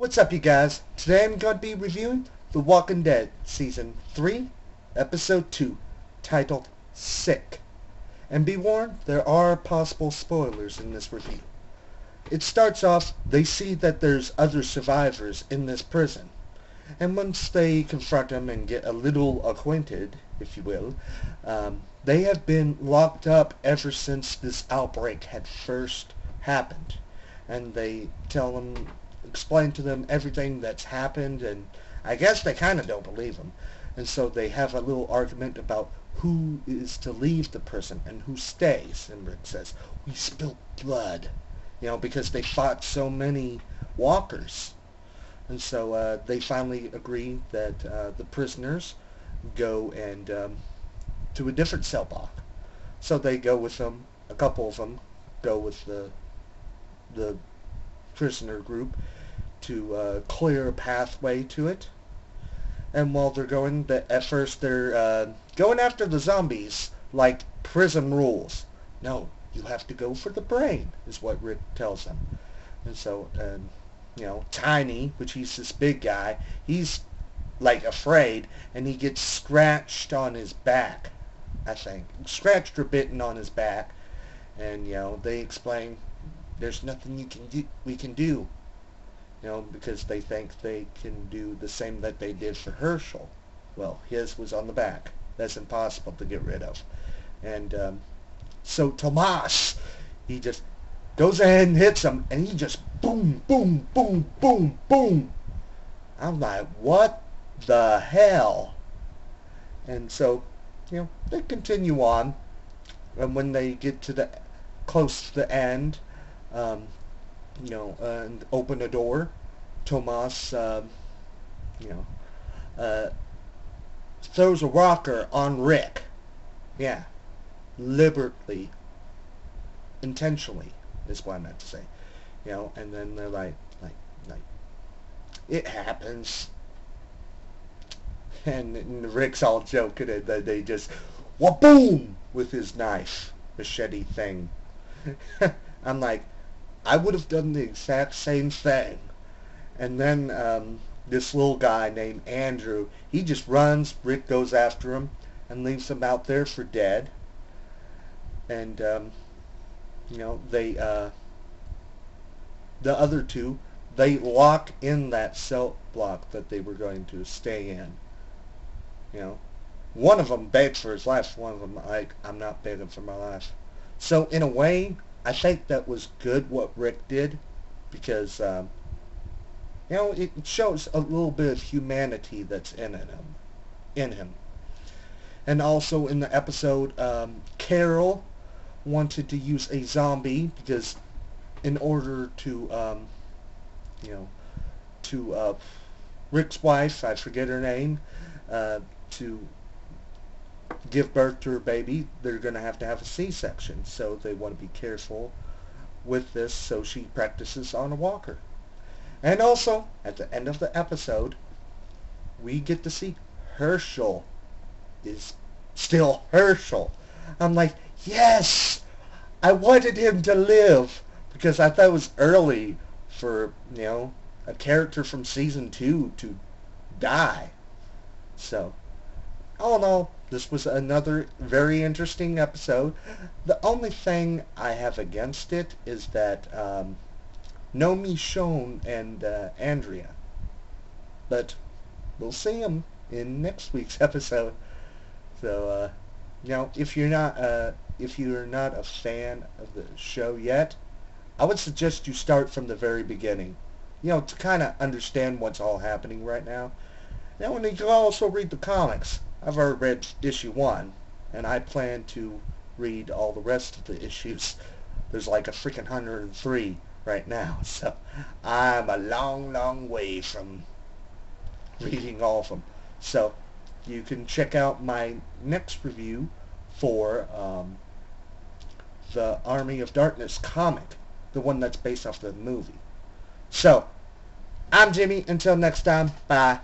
What's up, you guys? Today I'm going to be reviewing The Walking Dead Season 3, Episode 2, titled Sick. And be warned, there are possible spoilers in this review. It starts off, they see that there's other survivors in this prison. And once they confront them and get a little acquainted, if you will, they have been locked up ever since this outbreak had first happened. And they explain to them everything that's happened, and I guess they kind of don't believe them. And so they have a little argument about who is to leave the prison and who stays. And Rick says, we spilled blood, because they fought so many walkers. And so they finally agree that the prisoners go and to a different cell block. So they go with them, a couple of them go with the prisoner group to clear a pathway to it. And while they're going, at first they're going after the zombies like prison rules. No, you have to go for the brain, is what Rick tells them. And so, Tiny, which he's this big guy, he's like afraid, and he gets scratched on his back, I think. Scratched or bitten on his back. And, they explain, there's nothing we can do, because they think they can do the same that they did for Herschel. Well, his was on the back. That's impossible to get rid of. And so Tomas, he just goes ahead and hits him, and he just boom, boom, boom, boom, boom. I'm like, what the hell? And so, they continue on, and when they get to close to the end, and open a door, Tomas, throws a rocker on Rick. Yeah, deliberately, intentionally, is what I meant to say. And then they're like, it happens. And Rick's all joking, and then they just, wha-boom, with his knife, machete thing. I'm like, I would have done the exact same thing. And then this little guy named Andrew, he just runs. Rick goes after him and leaves him out there for dead. And they the other two, they lock in that cell block that they were going to stay in. One of them begged for his life. One of them, I'm not begging for my life. So in a way, I think that was good what Rick did, because it shows a little bit of humanity that's in him. And also in the episode, Carol wanted to use a zombie because in order to Rick's wife, I forget her name, to give birth to her baby, they're going to have a C-section. So they want to be careful with this, so she practices on a walker. And also, at the end of the episode, we get to see Herschel is still Herschel. I'm like, yes! I wanted him to live, because I thought it was early for, a character from Season 2 to die. So, all in all, this was another very interesting episode. The only thing I have against it is that no Michonne and Andrea. But we'll see them in next week's episode. So, if you're not a fan of the show yet, I would suggest you start from the very beginning. To kind of understand what's all happening right now. And you can also read the comics. I've already read issue 1, and I plan to read all the rest of the issues. There's like a freaking 103 right now, so I'm a long, long way from reading all of them. So you can check out my next review for the Army of Darkness comic, the one that's based off the movie. So, I'm Jimmy. Until next time, bye.